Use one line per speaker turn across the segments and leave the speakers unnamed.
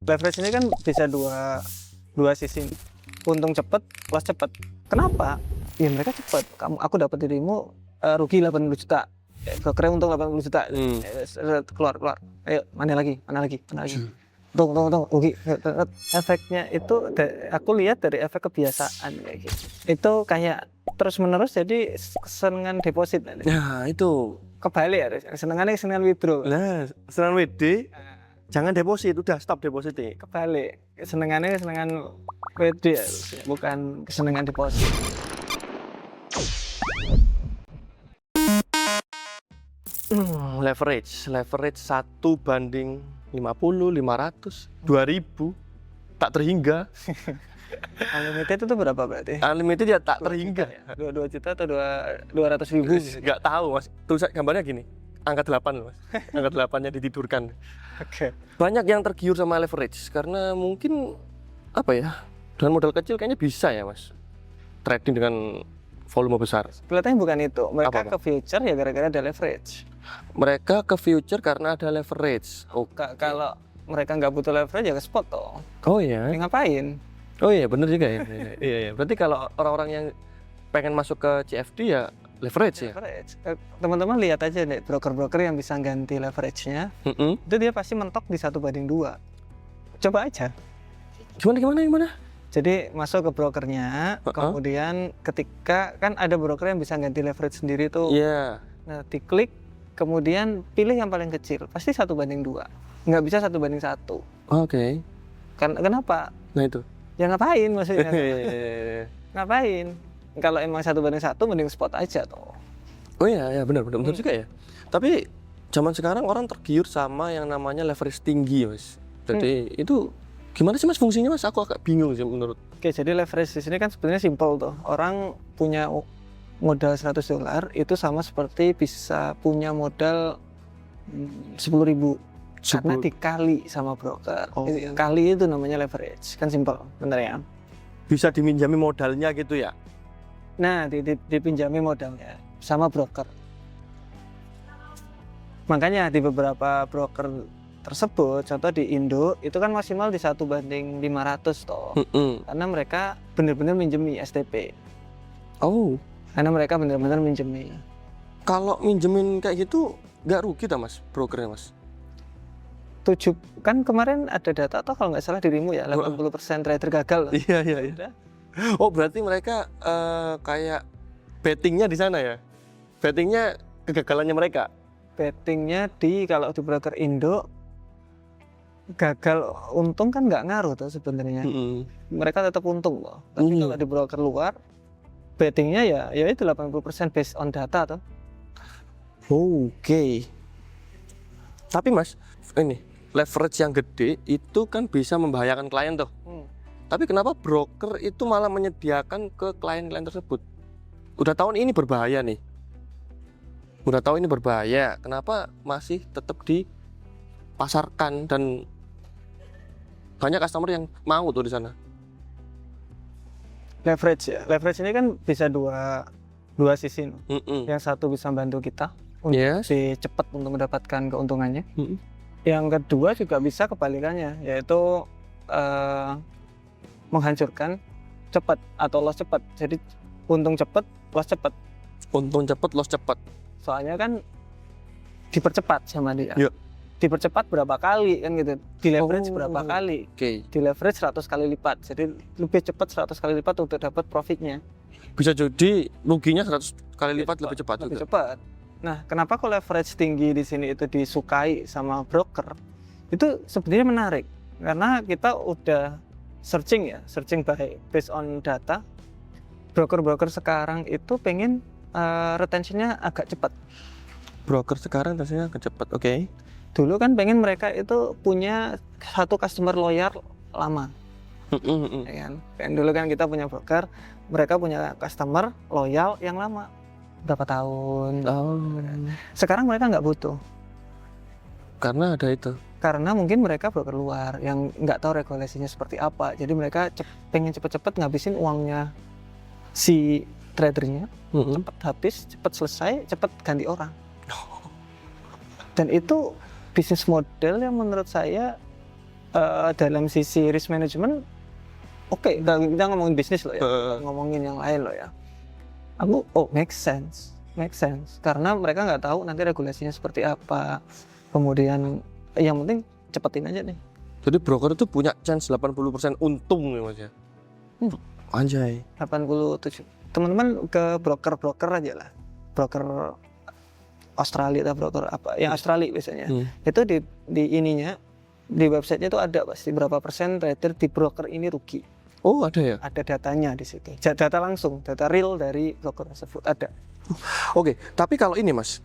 Leverage ini kan bisa dua sisi. Untung cepet, loss cepet. Kenapa? Ya mereka cepet. Aku dapat dirimu rugi 80 juta. Brokernya untung 80 juta. Keluar. Ayo, mana lagi? Tunggu, rugi. Efeknya itu aku lihat dari efek kebiasaan kayak gitu. Itu kayak terus menerus jadi kesenangan deposit.
Nah, itu
Kebalik ya, kesenangan withdraw.
nah, senang WD jangan deposit, udah stop depositnya.
Kebalik, kesenangan WD bukan kesenangan deposit.
Leverage 1 banding 50, 500, 2000 tak terhingga.
Unlimited itu berapa berarti?
Unlimited ya tak terhingga.
2 juta atau 200.000?
Nggak tahu mas, tulisan gambarnya gini, angka 8 mas, angka 8-nya ditidurkan.
Oke.
Banyak yang tergiur sama leverage karena mungkin apa ya, dengan modal kecil kayaknya bisa ya mas, trading dengan volume besar.
Kelihatannya bukan itu, mereka
Apa?
ke future ya gara-gara ada leverage.
Mereka ke future karena ada leverage.
Kalau mereka nggak butuh leverage ya ke spot toh.
Oh ya.
Ngapain?
Oh iya bener juga ya. Iya. Berarti kalau orang-orang yang pengen masuk ke CFD ya leverage ya.
Leverage. Teman-teman lihat aja nih broker-broker yang bisa ganti leverage-nya. Itu dia pasti mentok di 1/2. Coba aja.
Gimana?
Jadi masuk ke brokernya, kemudian ketika kan ada broker yang bisa ganti leverage sendiri tuh.
Iya.
Nah, diklik, kemudian pilih yang paling kecil, pasti 1/2. Nggak bisa 1/1.
Oke.
Kenapa?
Nah itu.
Ya ngapain maksudnya? Ngapain? Kalau emang 1/1 mending spot aja tuh.
Oh iya benar juga ya. Tapi zaman sekarang orang tergiur sama yang namanya leverage tinggi mas. Jadi itu gimana sih mas fungsinya mas? Aku agak bingung sih menurut.
Oke, jadi leverage di sini kan sebenarnya simple tuh. Orang punya modal $100 itu sama seperti bisa punya modal 10.000 karena dikali sama broker. Kali itu namanya leverage, kan simple, bener ya?
Bisa diminjami modalnya gitu ya?
Nah, dipinjami modalnya sama broker. Makanya di beberapa broker tersebut, contoh di Indo, itu kan maksimal di 1/500 toh. Karena mereka benar-benar minjemi STP.
Oh.
Karena mereka benar-benar minjemi.
Kalau minjemin kayak gitu, nggak rugi tak mas, brokernya mas?
Kan kemarin ada data atau kalau nggak salah dirimu ya, 80% trader gagal.
Iya. Oh berarti mereka kayak bettingnya di sana ya? Bettingnya kegagalannya mereka?
Bettingnya kalau di broker Indo, gagal untung kan nggak ngaruh tuh sebenarnya. Mereka tetap untung loh. Tapi kalau di broker luar, bettingnya ya itu 80% based on data tuh.
Oke. Tapi mas, ini leverage yang gede itu kan bisa membahayakan klien tuh. Tapi kenapa broker itu malah menyediakan ke klien-klien tersebut? Udah tahu ini berbahaya nih. Kenapa masih tetap dipasarkan dan banyak customer yang mau tuh di sana?
Leverage ya. Leverage ini kan bisa dua sisi. Yang satu bisa bantu kita untuk cepat untuk mendapatkan keuntungannya. Yang kedua juga bisa kebalikannya, yaitu menghancurkan cepat atau loss cepat. Jadi untung cepat, loss cepat.
Untung cepat, loss cepat.
Soalnya kan dipercepat sama dia.
Ya.
Dipercepat berapa kali kan gitu. Di leverage berapa kali? Di leverage 100 kali lipat. Jadi lebih cepat 100 kali lipat untuk dapat profitnya.
Bisa jadi ruginya 100 kali lipat lebih cepat juga.
Cepat. Nah, kenapa kalau leverage tinggi di sini itu disukai sama broker? Itu sebenarnya menarik karena kita udah searching based on data. Broker-broker sekarang itu pengen retentionnya agak cepat.
Broker sekarang retentionnya agak cepat, oke.
Dulu kan pengen mereka itu punya satu customer loyal lama. Ya kan? Dulu kan kita punya broker, mereka punya customer loyal yang lama. Berapa tahun. Sekarang mereka nggak butuh.
Karena ada itu.
Karena mungkin mereka broker luar yang nggak tahu regulasinya seperti apa. Jadi mereka pengen cepet-cepet ngabisin uangnya si tradernya. Cepet habis, cepet selesai, cepet ganti orang. Dan itu bisnis model yang menurut saya dalam sisi risk management, oke, kita ngomongin bisnis loh ya, ngomongin yang lain loh ya. Aku, make sense, karena mereka nggak tahu nanti regulasinya seperti apa. Kemudian yang penting cepetin aja nih.
Jadi broker itu punya chance 80% untung ya Mas ya? Anjay.
87. Teman-teman ke broker aja lah. Broker Australia atau broker apa? Yang Australia biasanya. Itu di ininya, di websitenya itu ada pasti berapa persen trader di broker ini rugi.
Oh ada ya?
Ada datanya di situ. Data langsung, data real dari broker tersebut ada.
Oke, tapi kalau ini Mas,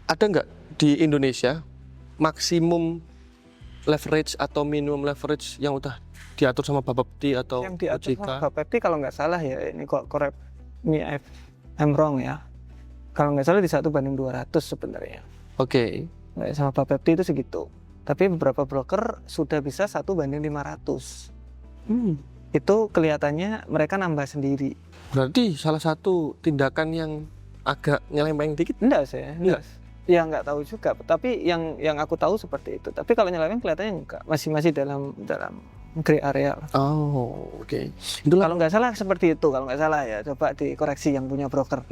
ada nggak di Indonesia maksimum leverage atau minimum leverage yang udah diatur sama Bapepti atau
yang diatur
OJK?
sama Bapepti kalau nggak salah ya, ini kok correct me if I'm wrong ya. Kalau nggak salah di 1/200 sebenarnya.
Oke.
Sama Bapepti itu segitu. Tapi beberapa broker sudah bisa 1/500. Itu kelihatannya mereka nambah sendiri.
Berarti salah satu tindakan yang agak nyelempeng dikit?
Enggak sih, enggak. Ya nggak tahu juga. Tapi yang aku tahu seperti itu. Tapi kalau nyelempeng kelihatannya enggak, masih dalam gray area.
Oh, oke.
Kalau nggak salah seperti itu. Kalau nggak salah ya, coba dikoreksi yang punya broker.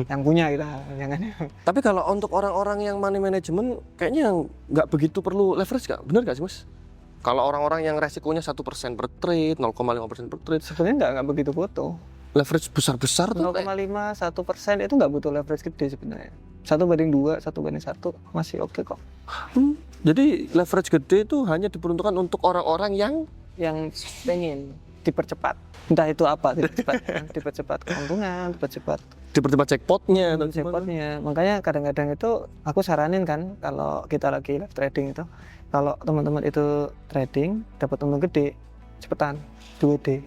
Yang punya kita, jangan.
Tapi kalau untuk orang-orang yang money management, kayaknya nggak begitu perlu leverage nggak? Bener nggak sih Mas? Kalau orang-orang yang resikonya 1% per trade, 0,5% per trade,
sebenarnya nggak begitu butuh.
Leverage besar-besar tuh
0,5, 1% itu nggak butuh leverage gede sebenarnya. 1/2, 1/1 masih oke kok.
Jadi leverage gede itu hanya diperuntukkan untuk orang-orang yang
pengen dipercepat. Entah itu apa, dipercepat keuntungan,
dipercepat jackpotnya.
Makanya kadang-kadang itu aku saranin kan, kalau kita lagi live trading itu, kalau teman-teman itu trading dapat untung gede, cepetan 2D.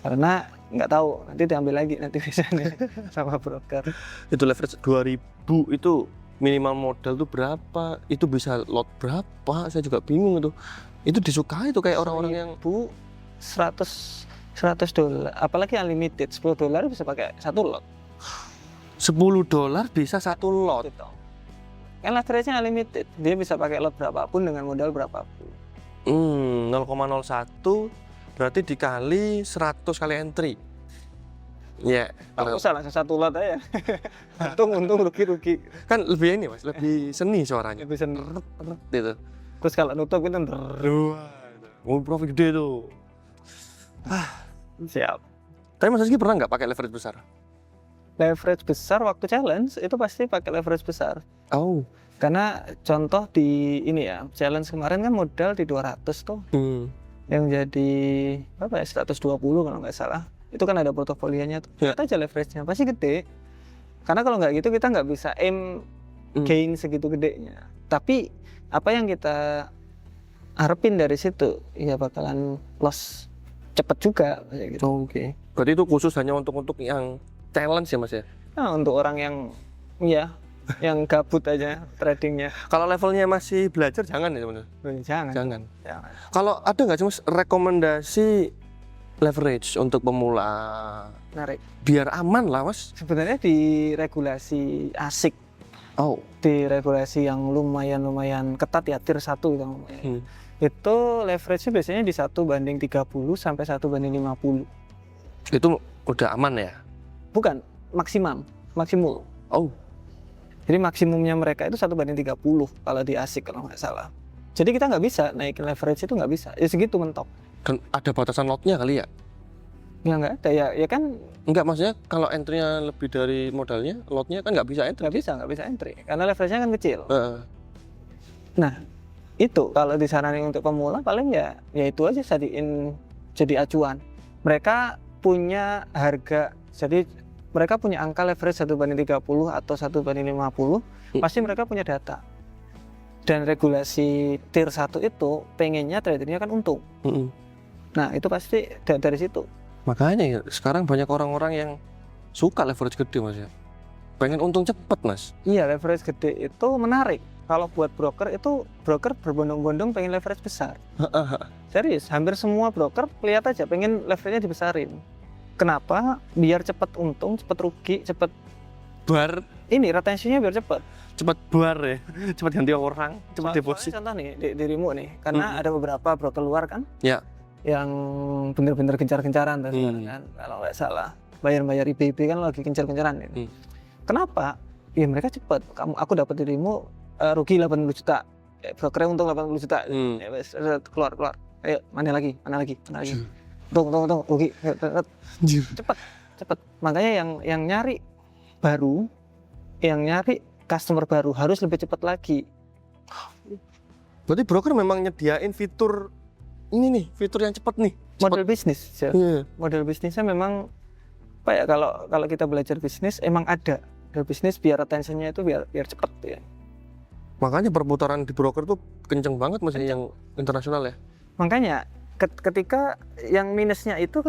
Karena nggak tahu nanti diambil lagi nanti biasanya sama broker.
Itu leverage 2000 itu minimal modal tuh berapa? Itu bisa lot berapa? Saya juga bingung itu. Itu disukai tuh kayak orang-orang yang
$100, apalagi unlimited, $10 bisa pakai satu lot.
$10 bisa satu lot.
Gitu. Kan leverage-nya unlimited, dia bisa pakai lot berapapun dengan modal berapapun.
0,01 berarti dikali 100 kali entry. Ya,
nggak usah langsung satu lot aja. untung rugi.
Kan lebih ini Mas, lebih seni suaranya.
Lebih seni
gitu.
Terus kalau nutup kita
profit gede tuh.
Siap.
Tapi Mas Rizky pernah nggak pakai leverage besar?
Leverage besar waktu challenge itu pasti pakai leverage besar.
Oh.
Karena contoh di ini ya, challenge kemarin kan modal di 200 tuh. Yang jadi apa ya, 120 kalau nggak salah. Itu kan ada portofolionya tuh. Lihat aja leverage-nya pasti gede. Karena kalau nggak gitu kita nggak bisa aim gain segitu gedenya. Tapi apa yang kita harapin dari situ ya bakalan loss cepet juga kayak gitu.
Oke. Berarti itu khusus hanya untuk yang challenge ya Mas ya?
Nah, untuk orang yang yang gabut aja tradingnya.
Kalau levelnya masih belajar jangan ya teman-teman?
Jangan.
Kalau ada nggak sih Mas rekomendasi leverage untuk pemula?
Menarik.
Biar aman lah Mas.
Sebenarnya di regulasi ASIC. Di regulasi yang lumayan ketat ya, tier 1 gitu ngomongnya. Itu leverage-nya biasanya di 1/30 sampai 1/50.
Itu udah aman ya?
Bukan, maksimum. Jadi maksimumnya mereka itu 1/30 kalau di ASIC kalau nggak salah. Jadi kita nggak bisa naikin leverage itu, nggak bisa. Ya segitu mentok.
Dan ada batasan lotnya kali ya?
Ya nggak ada, ya kan.
Enggak, maksudnya kalau entry-nya lebih dari modalnya, lotnya kan nggak bisa entry.
Nggak bisa entry, karena leverage-nya kan kecil. Nah, itu kalau disaranin untuk pemula paling ya itu aja jadi acuan. Mereka punya harga, jadi mereka punya angka leverage 1/30 atau 1/50, pasti mereka punya data. Dan regulasi tier 1 itu pengennya tradernya kan untung. Nah, itu pasti dari situ.
Makanya sekarang banyak orang-orang yang suka leverage gede Mas ya. Pengen untung cepet Mas.
Iya, leverage gede itu menarik. Kalau buat broker itu, broker berbondong-bondong pengen leverage besar. Serius, hampir semua broker lihat aja pengen leverage-nya dibesarin. Kenapa? Biar cepat untung, cepat rugi, cepat ini retensinya biar cepet.
Cepat buar ya, cepat ganti orang, cepat deposit.
Contoh nih dirimu nih, karena ada beberapa broker luar kan,
Ya.
yang bener-bener gencar-gencaran tuh sekarang kan, kalau nggak salah bayar IBB kan lagi gencar-gencaran ini. Kenapa? Ya mereka cepet. Aku dapat dirimu rugi 80 juta, brokernya untung 80 juta, ya wes keluar. Ayo mana lagi. Tunggu rugi, cepet. Makanya yang nyari baru, yang nyari customer baru harus lebih cepat lagi.
Berarti broker memang nyediain fitur ini nih, fitur yang cepat nih.
Model bisnis, model bisnisnya memang apa ya, kalau kita belajar bisnis emang ada model bisnis biar retensinya itu biar cepat ya.
Makanya perputaran di broker tuh kenceng banget maksudnya yang internasional ya.
Makanya ketika yang minusnya itu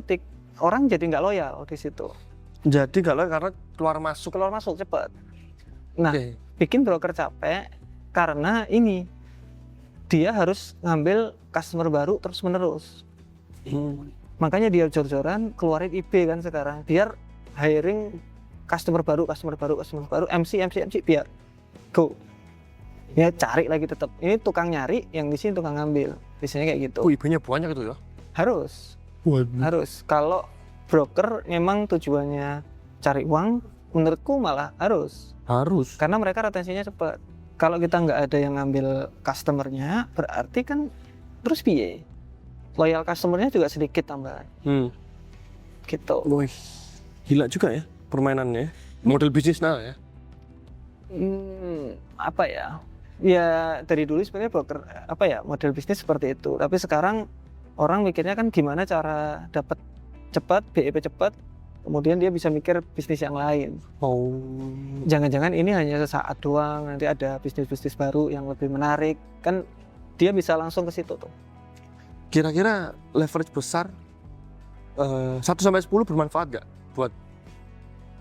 orang jadi nggak loyal di situ.
Jadi nggak loyal karena keluar masuk cepat.
Nah, bikin broker capek karena ini dia harus ngambil customer baru terus menerus. Makanya dia jor-joran keluarin IB kan sekarang biar hiring customer baru, MC biar go. Ya cari lagi tetap. Ini tukang nyari, yang di sini tukang ngambil. Biasanya kayak gitu.
IB-nya banyak itu ya?
Harus. Kalau broker memang tujuannya cari uang, menurutku malah harus. Karena mereka retensinya cepat. Kalau kita nggak ada yang ngambil customernya, berarti kan terus piye? Loyal customernya juga sedikit tambahan. Gitu.
Wih, gila juga ya permainannya. Model bisnis ya.
Apa ya? Ya dari dulu sebenarnya broker model bisnis seperti itu. Tapi sekarang orang mikirnya kan gimana cara dapat cepat, BEP cepat. Kemudian dia bisa mikir bisnis yang lain. Jangan-jangan ini hanya sesaat doang, nanti ada bisnis-bisnis baru yang lebih menarik. Kan dia bisa langsung ke situ tuh.
Kira-kira leverage besar 1-10 bermanfaat nggak buat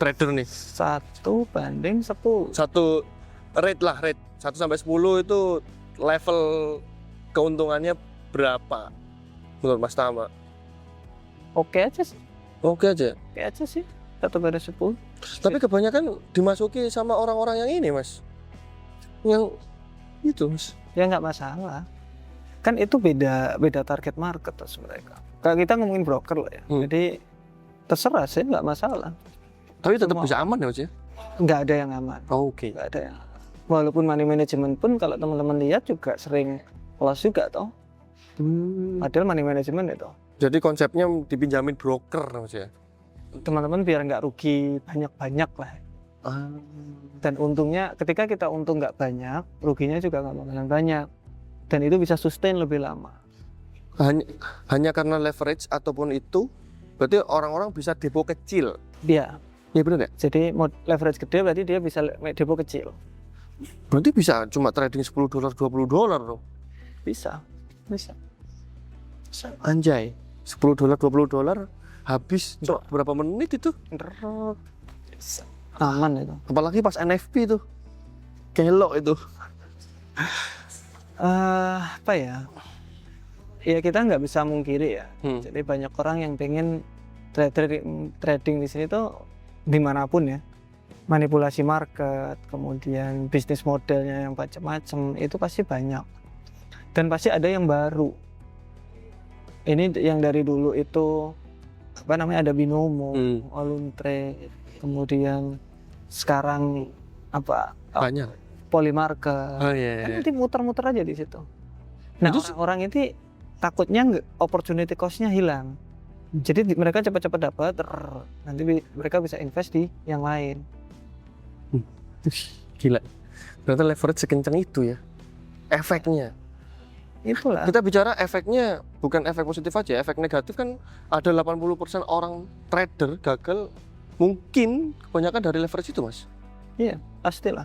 trader nih?
1/10.
Satu rate 1-10 itu level keuntungannya berapa menurut Mas Tama?
Oke aja sih 1/10.
Tapi kebanyakan dimasuki sama orang-orang yang ini Mas, yang itu Mas.
Ya nggak masalah, kan itu beda target market terus mereka. Kalau kita ngomongin broker loh ya, jadi terserah sih, nggak masalah.
Tapi tetap bisa aman ya Mas ya?
Nggak ada yang aman.
Oke.
Nggak ada yang aman. Walaupun money management pun kalau teman-teman lihat juga sering loss juga toh. Padahal money management itu.
Jadi konsepnya dipinjamin broker Mas ya?
Teman-teman biar nggak rugi banyak-banyak lah. Dan untungnya, ketika kita untung nggak banyak, ruginya juga nggak bakalan banyak. Dan itu bisa sustain lebih lama.
Hanya karena leverage ataupun itu, berarti orang-orang bisa depo kecil.
Iya.
Iya benar ya?
Jadi leverage gede berarti dia bisa depo kecil.
Berarti bisa cuma trading $10, $20 loh?
Bisa.
Anjay, $10, $20 habis berapa menit itu?
Aman itu.
Apalagi pas NFP itu, kelok itu.
Apa ya? Ya kita nggak bisa mungkiri ya. Jadi banyak orang yang pengen trading di sini tuh dimanapun ya. Manipulasi market, kemudian bisnis modelnya yang macam-macam itu pasti banyak. Dan pasti ada yang baru. Ini yang dari dulu itu ada binomo, Oluntre, kemudian sekarang
banyak
Polymarket. Kan nanti muter-muter aja di situ. Nah, orang ini takutnya opportunity cost-nya hilang. Jadi mereka cepat-cepat dapat, nanti mereka bisa invest di yang lain.
Gila. Berarti leverage sekencang itu ya. Efeknya.
Itulah.
Kita bicara efeknya bukan efek positif aja, efek negatif kan ada 80% orang trader gagal mungkin kebanyakan dari leverage itu Mas.
Iya, pastilah.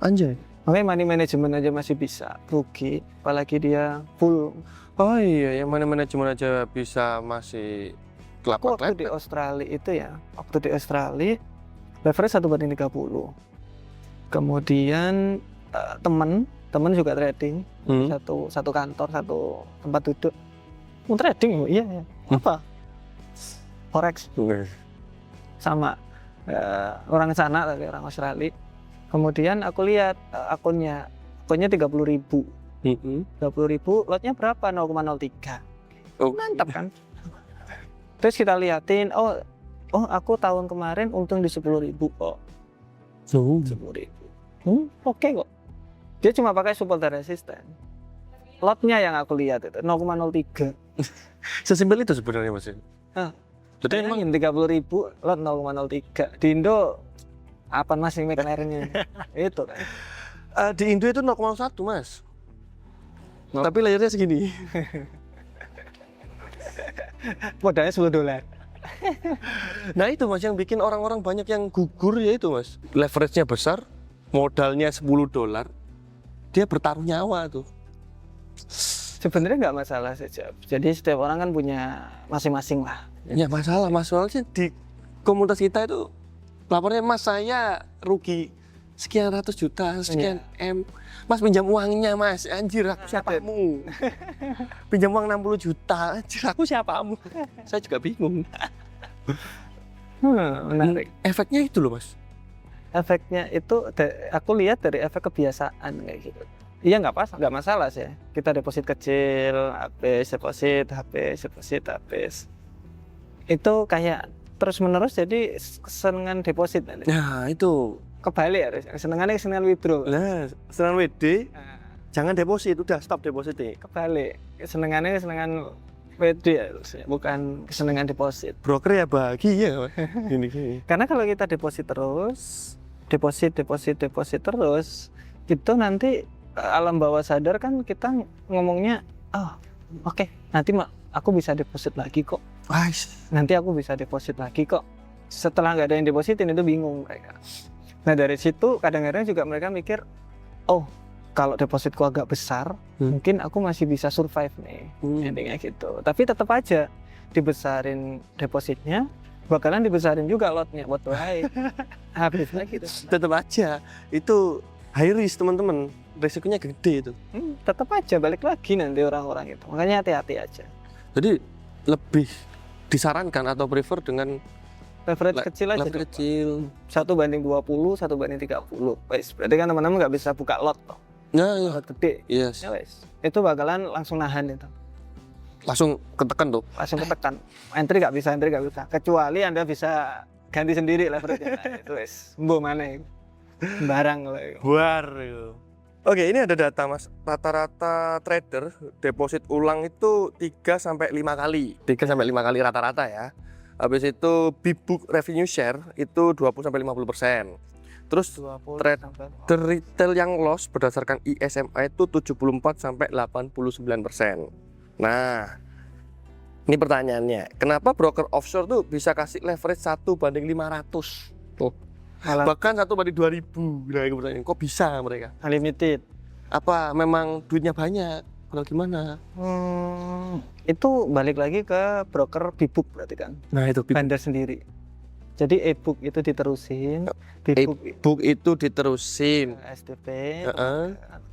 Anjay.
Makanya money management aja masih bisa rugi, apalagi dia full.
Oh iya, yang money management aja bisa masih kelapa-kelapa.
Waktu di Australia itu ya, leverage 1/30. Kemudian teman juga trading, satu kantor, satu tempat duduk. Trading iya. Apa? Forex. Sama orang sana tapi orang Australia. Kemudian aku lihat akunnya 30.000. 30.000, lotnya berapa? 0,03.
Oh.
Mantap kan? Terus kita liatin, oh aku tahun kemarin untung di 10.000 kok. 10.000. Oke kok. Dia cuma pakai support dan resisten. Lotnya yang aku lihat itu 0,03.
Sesimpel itu sebenarnya Mas.
Jadi emang 30.000 lot 0,03. Di Indo apa Mas yang McLaren-nya? Itu kan.
Di Indo itu 0,1 Mas. Tapi layarnya segini.
Modalnya $10.
Nah itu Mas yang bikin orang-orang banyak yang gugur ya itu Mas. Leverage-nya besar, modalnya $10, dia bertaruh nyawa tuh.
Sebenarnya nggak masalah saja. Jadi setiap orang kan punya masing-masing lah.
Ya masalah Mas, soalnya di komunitas kita itu lapornya Mas saya rugi sekian ratus juta, sekian M. Mas pinjam uangnya Mas, anjir aku siapamu? Pinjam uang 60 juta, anjir aku siapamu? Saya juga bingung.
Menarik.
Efeknya itu loh Mas.
Efeknya itu aku lihat dari efek kebiasaan kayak gitu. Iya nggak masalah sih. Kita deposit kecil, habis deposit, habis. Itu kayak terus menerus jadi kesenangan deposit.
Nah itu
kebalik harus. Kesenangannya kesenangan withdraw.
Nah, kesenangan WD, jangan deposit, udah stop deposit nih.
Kebalik. Kesenangannya kesenangan WD harusnya, bukan kesenangan deposit.
Broker ya bahagia gini.
Karena kalau kita deposit terus, deposit terus, itu nanti alam bawah sadar kan kita ngomongnya, oke, nanti aku bisa deposit lagi kok. Nanti aku bisa deposit lagi kok. Setelah nggak ada yang depositin itu bingung mereka. Nah dari situ kadang-kadang juga mereka mikir, kalau depositku agak besar, mungkin aku masih bisa survive nih, intinya gitu. Tapi tetap aja dibesarin depositnya, bakalan dibesarin juga lotnya buat baik. Habis lagi gitu.
Tetap aja itu high risk teman-teman, resikonya gede itu.
Tetap aja balik lagi nanti orang-orang itu. Makanya hati-hati aja.
Jadi lebih disarankan atau prefer dengan
leverage kecil aja.
Leverage kecil.
1:20, 1:30. Wes, berarti kan teman-teman nggak bisa buka lot toh.
Nah,
Lot gede.
yes.
Ya wes. Itu bakalan langsung nahan itu.
Langsung ketekan tuh.
Langsung ketekan. Entry nggak bisa. Kecuali Anda bisa ganti sendiri leverage-nya. Nah, itu wes. Mbok mana itu? Barang kalau itu.
Buar itu. Oke, ini ada data Mas. Rata-rata trader deposit ulang itu 3 sampai 5 kali. 3 sampai 5 kali rata-rata ya. Habis itu big-book revenue share itu 20 sampai 50%. Terus trader retail yang loss berdasarkan ISMA itu 74 sampai 89%. Nah, ini pertanyaannya, kenapa broker offshore tuh bisa kasih leverage 1:500? Bahkan 1:2000. Nah, itu pertanyaan, kok bisa mereka?
Unlimited.
Apa memang duitnya banyak? Atau gimana?
Itu balik lagi ke broker big-book berarti kan.
Nah, itu
Vendor sendiri. Jadi e-book itu diterusin,
e-book itu diterusin
STP.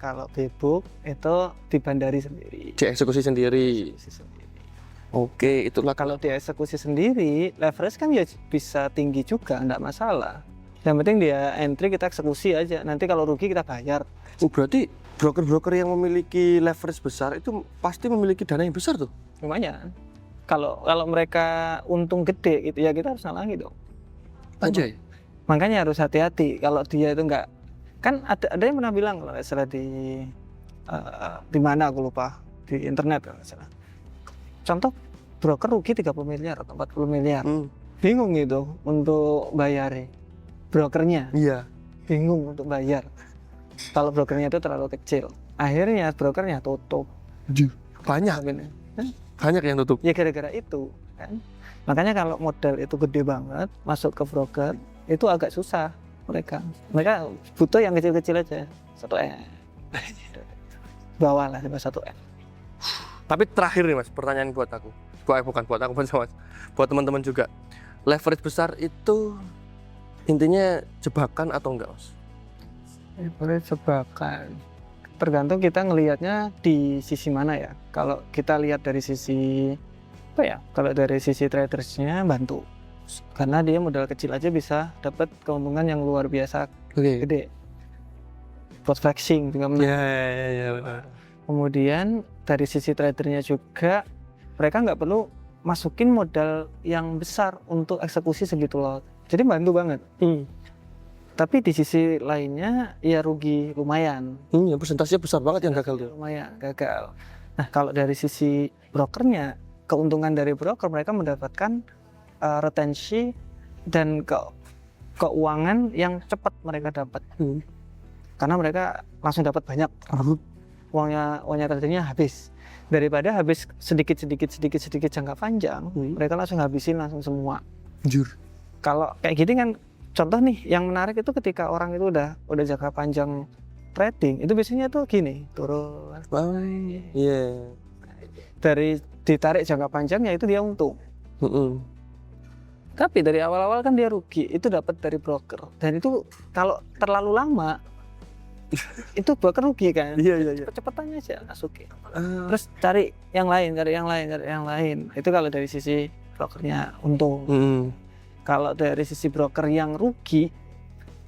Kalau b-book itu dibandari sendiri.
Dieksekusi sendiri. Oke, itulah
Kalau dieksekusi sendiri, leverage kan ya bisa tinggi juga, enggak masalah. Yang penting dia entry, kita eksekusi aja. Nanti kalau rugi kita bayar.
Berarti broker-broker yang memiliki leverage besar itu pasti memiliki dana yang besar tuh.
Lumayan. Kalau mereka untung gede gitu ya kita harus nalangi dong.
Anjay.
Makanya harus hati-hati kalau dia itu enggak, kan ada yang pernah bilang kalau nggak salah di mana aku lupa, di internet kalau nggak salah. Contoh broker rugi 30 miliar atau 40 miliar. Bingung gitu untuk bayar brokernya.
Iya.
Bingung untuk bayar. Kalau brokernya itu terlalu kecil. Akhirnya brokernya tutup.
Banyak yang tutup.
Ya gara-gara itu kan. Makanya kalau modal itu gede banget masuk ke broker itu agak susah mereka butuh yang kecil-kecil aja 1M bawah lah 1M.
Tapi terakhir nih Mas, pertanyaan buat aku, bukan buat aku, buat teman-teman juga, leverage besar itu intinya jebakan atau enggak Mas?
Leverage jebakan tergantung kita ngelihatnya di sisi mana ya. Kalau kita lihat dari sisi kalau dari sisi tradersnya bantu, karena dia modal kecil aja bisa dapat keuntungan yang luar biasa gede. spot flexing juga menarik.
Ya, benar.
Kemudian dari sisi tradernya juga mereka nggak perlu masukin modal yang besar untuk eksekusi segitu lot. Jadi bantu banget. Tapi di sisi lainnya ya rugi lumayan.
Ya, persentasenya besar banget yang gagal tuh.
Lumayan gagal. Nah kalau dari sisi brokernya, keuntungan dari broker mereka mendapatkan retensi dan keuangan yang cepat mereka dapat. Karena mereka langsung dapat banyak. Uangnya tradernya habis. Daripada habis sedikit jangka panjang, mereka langsung habisin langsung semua.
Jujur.
Kalau kayak gini kan, contoh nih yang menarik itu ketika orang itu udah jangka panjang trading, itu biasanya tuh gini, turun.
Iya.
Dari ditarik jangka panjangnya itu dia untung. Tapi dari awal-awal kan dia rugi, itu dapat dari broker. Dan itu kalau terlalu lama, itu broker rugi kan.
Iya.
Cepet-cepetannya aja masukin. Terus cari yang lain. Itu kalau dari sisi brokernya untung. Kalau dari sisi broker yang rugi,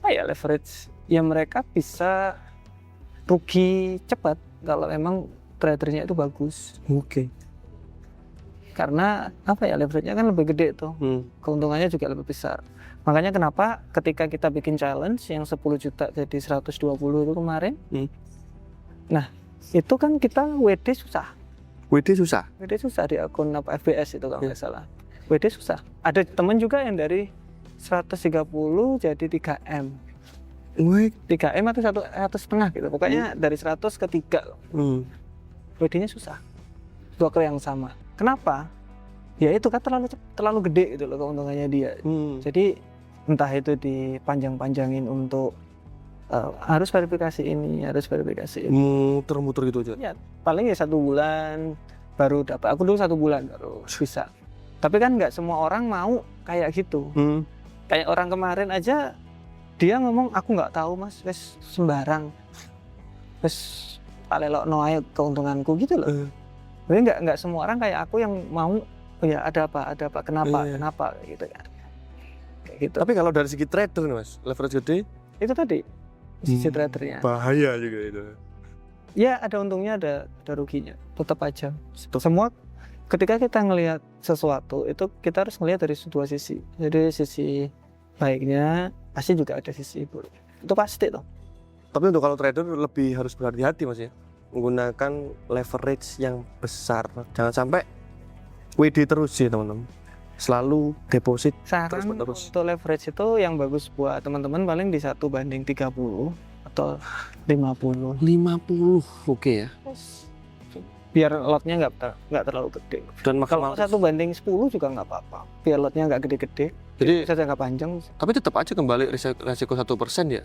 ya leverage, ya mereka bisa rugi cepat kalau memang tradernya itu bagus. Karena leverage-nya kan lebih gede tuh, keuntungannya juga lebih besar. Makanya kenapa ketika kita bikin challenge yang 10 juta jadi 120 itu kemarin, nah itu kan kita WD susah.
WD susah
Di akun FBS itu kalau nggak salah. WD susah. Ada temen juga yang dari 130 jadi 3M. 3M atau 1,5 gitu. Pokoknya dari 100 ke 3. WD-nya susah. Broker yang sama. Kenapa? Ya itu kan terlalu gede gitu loh keuntungannya dia. Jadi entah itu dipanjang-panjangin untuk harus verifikasi ini.
Muter-muter gitu aja.
Ya, paling ya 1 bulan baru dapat. Aku dulu 1 bulan baru bisa. Tapi kan nggak semua orang mau kayak gitu. Kayak orang kemarin aja dia ngomong aku nggak tahu mas, wes sembarang, wes palelokno ae keuntunganku gitu loh. Jadi nggak semua orang kayak aku yang mau ya ada apa kenapa gitu kan. Kayak gitu.
Tapi kalau dari segi trader nih mas, leverage gede
itu tadi sisi tradernya.
Bahaya juga itu.
Ya ada untungnya ada ruginya, tetap aja. Semua ketika kita ngelihat sesuatu itu kita harus ngelihat dari dua sisi. Jadi sisi baiknya pasti juga ada sisi buruk. Itu pasti tuh.
Tapi untuk kalau trader lebih harus berhati-hati mas ya, menggunakan leverage yang besar. Jangan sampai WD terus sih teman-teman. Selalu deposit
saran
terus.
Untuk leverage itu yang bagus buat teman-teman paling di 1:30 atau 50.
Oke ya.
Biar lotnya nggak terlalu gede.
Dan
kalau 1:10 juga nggak apa-apa. Biar lotnya nggak gede-gede. Jadi bisa jangka panjang.
Tapi tetap aja kembali resiko 1% ya.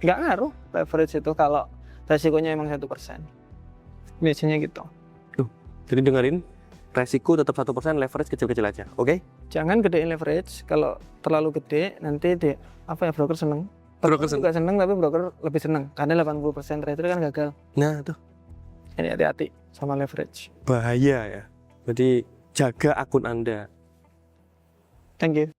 Nggak ngaruh leverage itu kalau resikonya emang 1%. Biasanya gitu.
Jadi dengerin, resiko tetap 1%, leverage kecil-kecil aja, oke?
Jangan gedein leverage. Kalau terlalu gede nanti broker seneng. Broker juga seneng, tapi broker lebih seneng karena 80% trader kan gagal.
Nah tuh.
Ini hati-hati sama leverage.
Bahaya ya. Jadi jaga akun Anda.
Thank you.